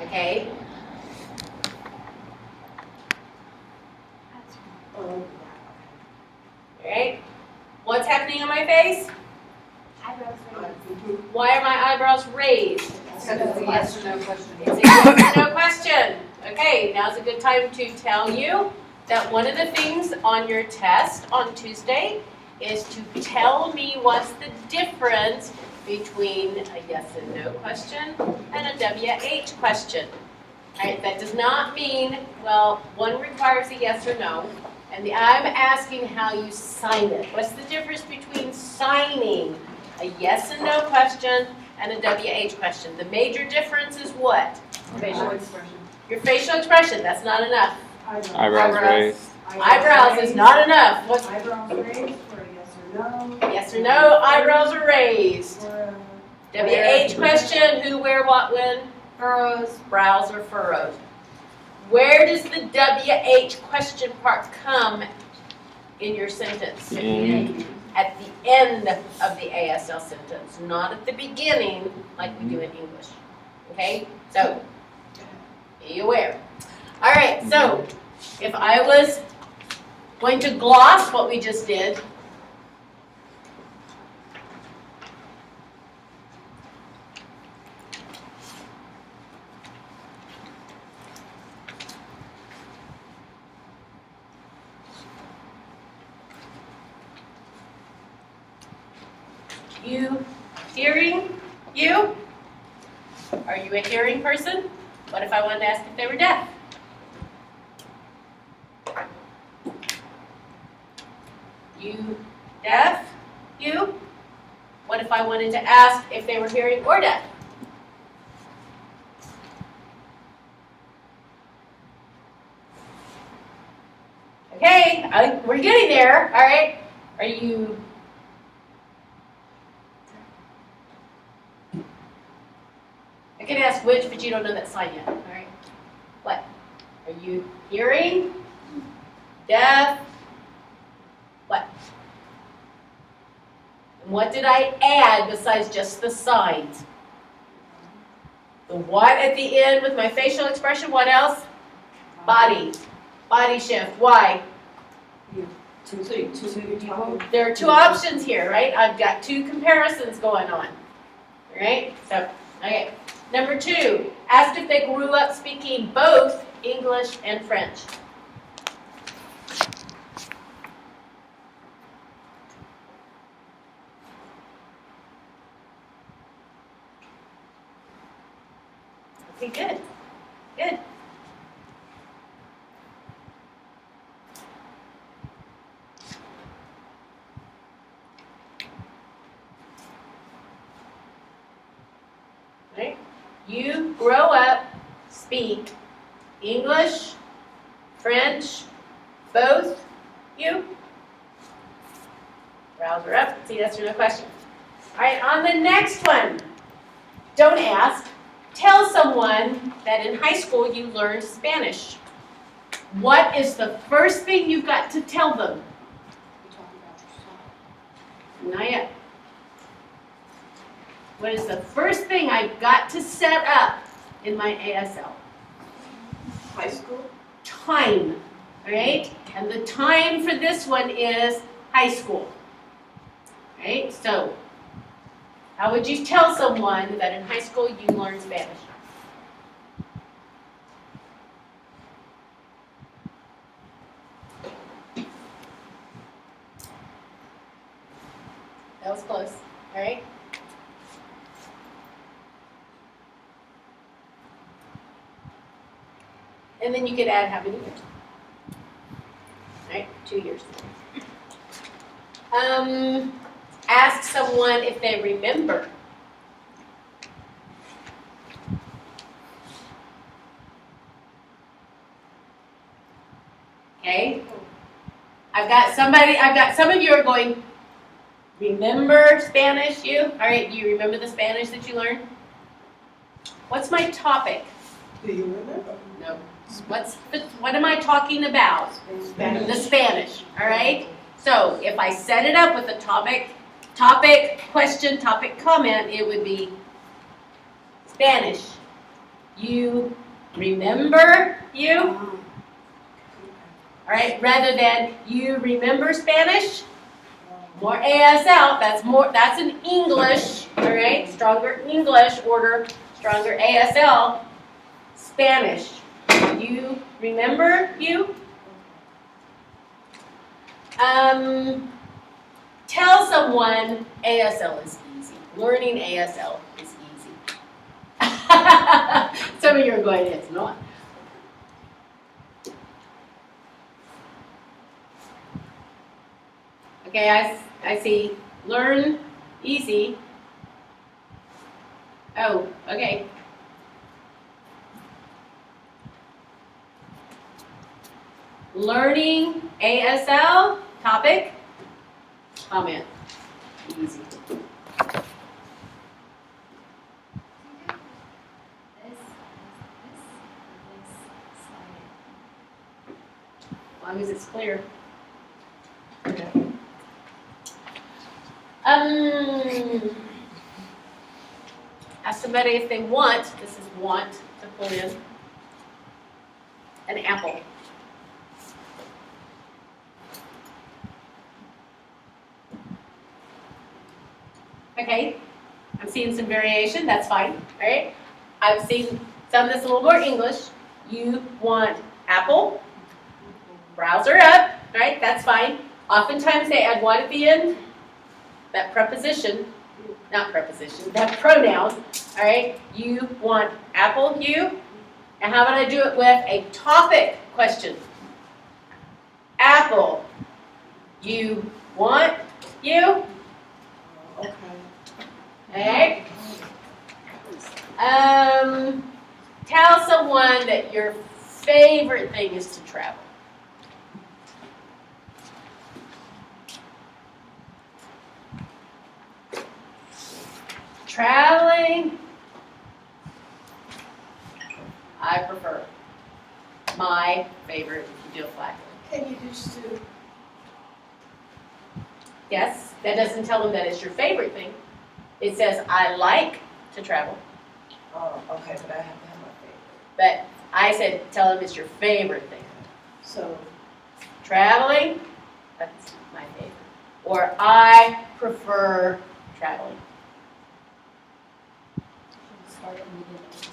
Okay? Alright? What's happening on my face? Eyebrows raised. Why are my eyebrows raised? Because it's a yes or no question. It's a yes or no question. Okay, now's a good time to tell you that one of the things on your test on Tuesday is to tell me what's the difference between a yes and no question and a WH question. Alright, that does not mean, well, one requires a yes or no, and I'm asking how you sign it. What's the difference between signing a yes and no question and a WH question? The major difference is what? Facial expression. Your facial expression, that's not enough. Eyebrows raised. Eyebrows is not enough. What's Eyebrows raised for a yes or no. yes or no? Eyebrows are raised. For WH question, who, where, what, when? Furrows. Brows are furrowed. Where does the WH question part come in your sentence? At the end of the ASL sentence, not at the beginning like we do in English. Okay? So, be aware. All right, so if I was going to gloss what we just did, you hearing? You? Are you a hearing person? What if I wanted to ask if they were deaf? You deaf? You? What if I wanted to ask if they were hearing or deaf? Okay, we're getting there, all right? Are you I can ask which, but you don't know that sign yet, all right? What? Are you hearing? Deaf? What? And what did I add besides just the signs? The what at the end with my facial expression, what else? Body. Body shift. Why? There are two options here, right? I've got two comparisons going on. All right? So, okay. Number 2, asked if they grew up speaking both English and French. Okay, good. Good. Right? You grow up, speak English, French, both, you? Brows are up. See, that's your question. All right, on the next one, don't ask. Tell someone that in high school you learned Spanish. What is the first thing you've got to tell them? Not yet. What is the first thing I've got to set up in my ASL? High school. Time, all right? And the time for this one is high school, right? So, how would you tell someone that in high school you learned Spanish? That was close, all right? And then you could add how many years? Right, 2 years. Ask someone if they remember. Okay? I've got some of you are going, remember Spanish, you? All right, do you remember the Spanish that you learned? What's my topic? Do you remember? No. What am I talking about? Spanish. The Spanish, all right? So if I set it up with a topic, question, topic, comment, it would be Spanish. you remember you, all right, rather than you remember Spanish. More ASL, that's an English, all right, stronger English order, stronger ASL, Spanish. You remember you? Tell someone ASL is easy. Learning ASL is easy. Some of you are going, it's not. Okay, I see. Learn easy. Oh, okay. Learning ASL topic. Comment. Easy. As long as it's clear. Ask somebody if they want, this is want to pull in, an apple. Okay, I'm seeing some variation, that's fine, all right? I've seen some that's a little more English. You want apple, browser up, all right, that's fine. Oftentimes they add what at the end? That preposition, not preposition, that pronoun, all right? You want apple, you. And how about I do it with a topic question? Apple, you want, you. Okay. Okay. Tell someone that your favorite thing is to travel. Traveling, I prefer. My favorite, if you do it flat. Can you just do? Yes, that doesn't tell them that it's your favorite thing. It says, I like to travel. Oh, okay, but I have to have my favorite. But I said, tell them it's your favorite thing. So, Traveling, that's my favorite. Or I prefer traveling. Start it and begin it.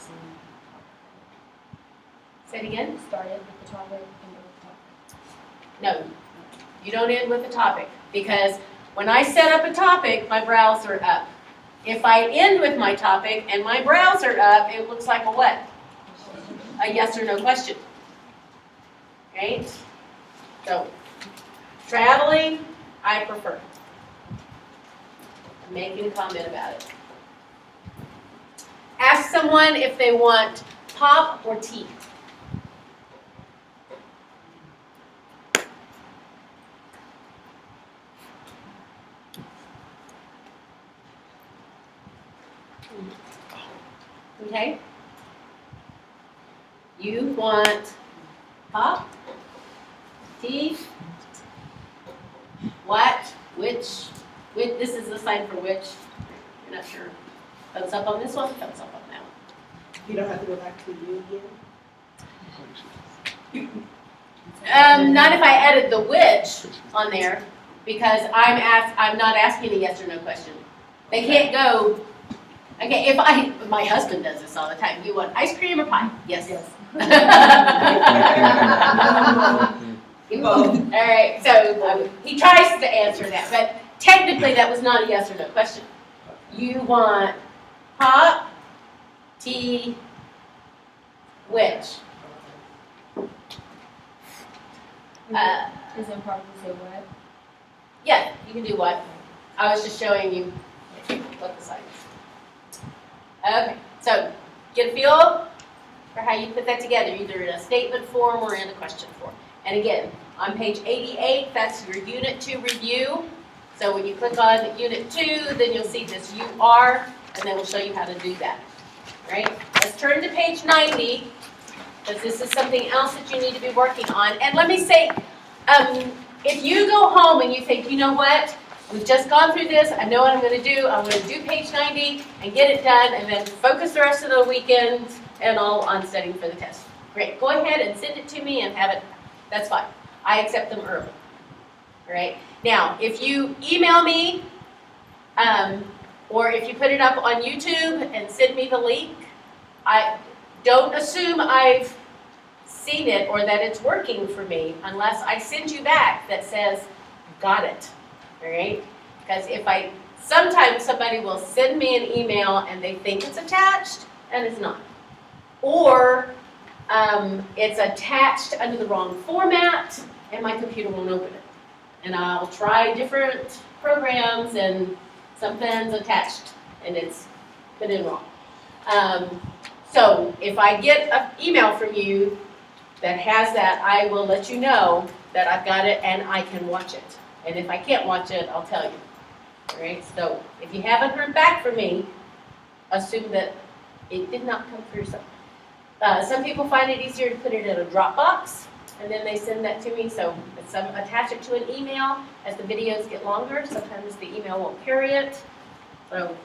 Say it again? Start it with the topic and go with the topic. No, you don't end with a topic. Because when I set up a topic, my brows are up. If I end with my topic and my brows are up, it looks like a what? A yes or no question. Right? So, traveling, I prefer. I'm making a comment about it. Ask someone if they want pop or tea. Okay? You want pop, tea, what, which, this is the sign for which, you're not sure. Thumbs up on this one, thumbs up on that one. you don't have to go back to you again? Not if I added the which on there, because I'm not asking a yes or no question. They can't go, okay, my husband does this all the time. You want ice cream or pie? Yes. All right, so he tries to answer that, but technically that was not a yes or no question. You want pop, tea, which? Is it proper to say what? Yeah, you can do what? I was just showing you what the sign is. Okay, so get a feel for how you put that together, either in a statement form or in a question form. And again, on page 88, that's your Unit 2 review. So when you click on Unit 2, then you'll see this UR, and then we'll show you how to do that. All right, let's turn to page 90, because this is something else that you need to be working on. And let me say, if you go home and you think, you know what, we've just gone through this, I know what I'm going to do. I'm going to do page 90 and get it done, and then focus the rest of the weekend and all on studying for the test. Great, go ahead and send it to me and have it, that's fine. I accept them early. All right, now, if you email me, or if you put it up on YouTube and send me the link, I don't assume I've seen it or that it's working for me unless I send you back that says, got it, all right? Because sometimes somebody will send me an email and they think it's attached and it's not. Or it's attached under the wrong format and my computer won't open it. And I'll try different programs and something's attached and it's put in wrong. So if I get an email from you that has that, I will let you know that I've got it and I can watch it. And if I can't watch it, I'll tell you. All right, so if you haven't heard back from me, assume that it did not come through. Some people find it easier to put it in a Dropbox and then they send that to me. So some attach it to an email. As the videos get longer, sometimes the email won't carry it. So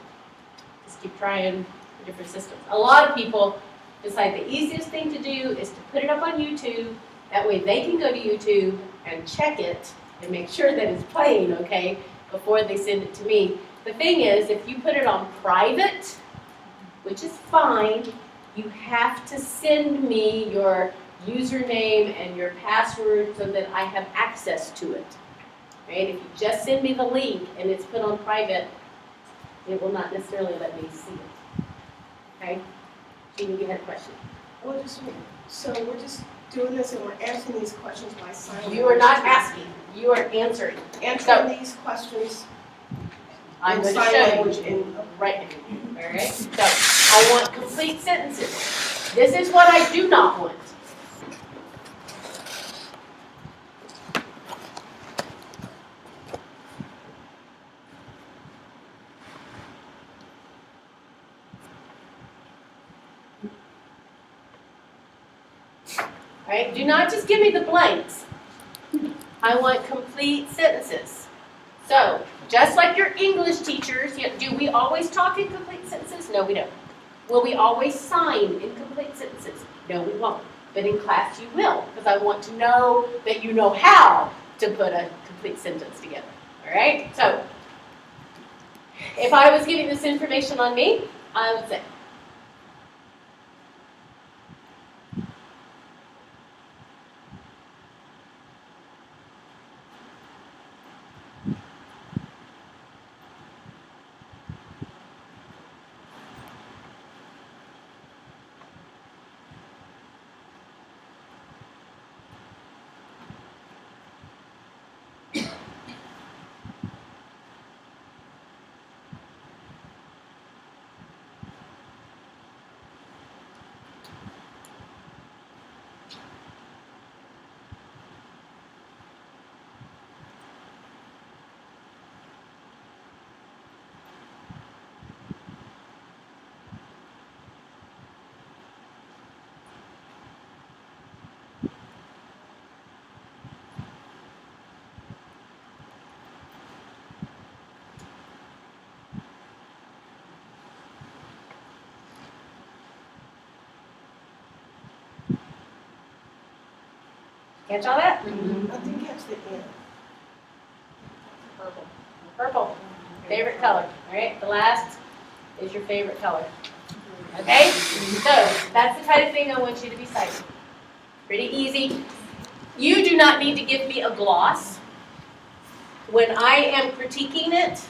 just keep trying different systems. A lot of people decide the easiest thing to do is to put it up on YouTube. That way they can go to YouTube and check it and make sure that it's playing okay before they send it to me. The thing is, if you put it on private, which is fine, you have to send me your username and your password so that I have access to it. Right? If you just send me the link and it's put on private, it will not necessarily let me see it. Okay? Jeannie, you had a question. So we're just doing this and we're answering these questions by sign. You are not asking, you are answering. Answering these questions I'm in going to sign show language you in. right now. All right? So I want complete sentences. This is what I do not want. All right? Do not just give me the blanks. I want complete sentences. So, just like your English teachers, do we always talk in complete sentences? No, we don't. Will we always sign in complete sentences? No, we won't. But in class you will, because I want to know that you know how to put a complete sentence together. All right? So, if I was giving this information on me, I would say, catch all that? I didn't catch the end. Purple. Purple. Favorite color. All right, the last is your favorite color. Okay? So, that's the kind of thing I want you to be citing. Pretty easy. You do not need to give me a gloss. When I am critiquing it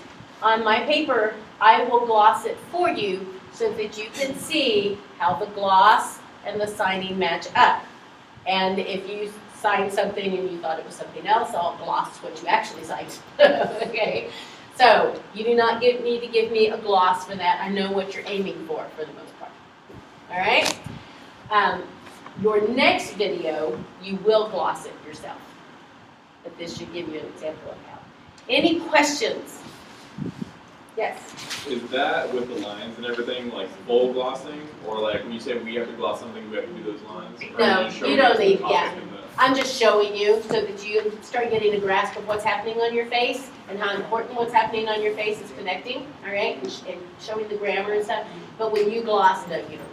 on my paper, I will gloss it for you so that you can see how the gloss and the signing match up. And if you sign something and you thought it was something else, I'll gloss what you actually signed. Okay? So, you do not need to give me a gloss for that. I know what you're aiming for the most part. All right? Your next video, you will gloss it yourself. But this should give you an example of how. Any questions? Yes? Is that with the lines and everything, like full glossing? Or like when you say we have to gloss something, we have to do those lines? Or No, are you don't showing need- the topic yeah. in the- I'm just showing you so that you start getting a grasp of what's happening on your face and how important what's happening on your face is connecting, all right? And showing the grammar and stuff. But when you gloss, no, you don't.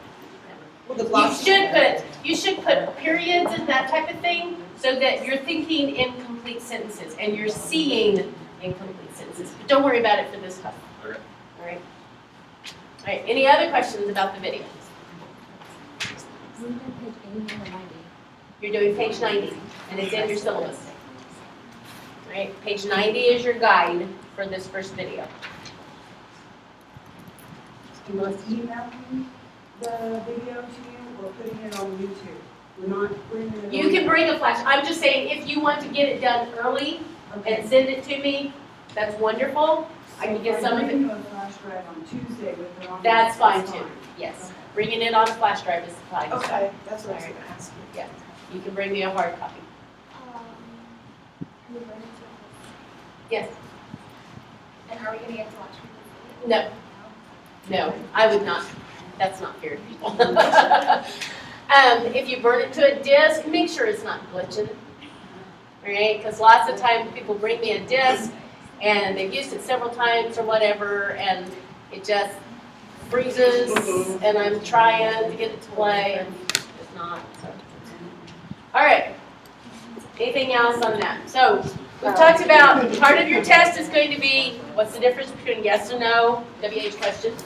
With the You should put periods and that type of thing so that you're thinking in complete sentences and you're seeing incomplete sentences. But don't worry about it for this time. Okay. All right. All right. Any other questions about the video? We're on page 80 or 90. You're doing page 90 and it's in your syllabus. All right. Page 90 is your guide for this first video. You must email me the video to you or putting it on YouTube. We're not bringing it on. You can bring a flash. I'm just saying if you want to get it done early and send it to me, that's wonderful. I can get some of it. I'm bringing you a flash drive on Tuesday with it on. That's fine That's too. Yes. Bringing it on a flash drive is fine. Okay, that's what I was gonna ask you. You can bring me a hard copy. Can we bring it to Yes. And are we gonna get to watch people? No. No, I would not. That's not fair to people. If you burn it to a disc, make sure it's not glitching. All right? Because lots of times people bring me a disc and they've used it several times or whatever, and it just freezes, and I'm trying to get it to play, and it's not. So. All right. Anything else on that? So we've talked about part of your test is going to be what's the difference between yes and no, WH questions.